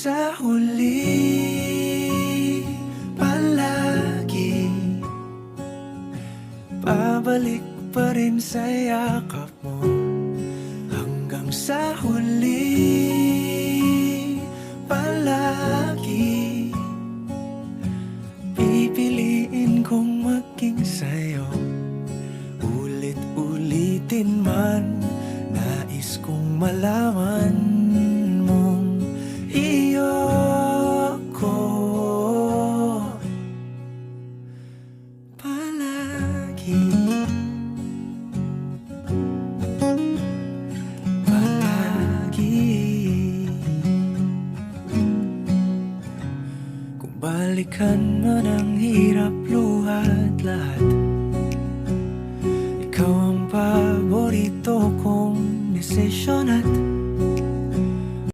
sa huli, palagi babalik pa rin sa yakap mo. Hanggang sa huli, palagi pipiliin kong maging sa'yo. Ulit-ulitin man, nais kong malaman mong iyo ko palagi. Kung balikan man ang hirap, luhat lahat, ikaw ang paborito kong desisyon at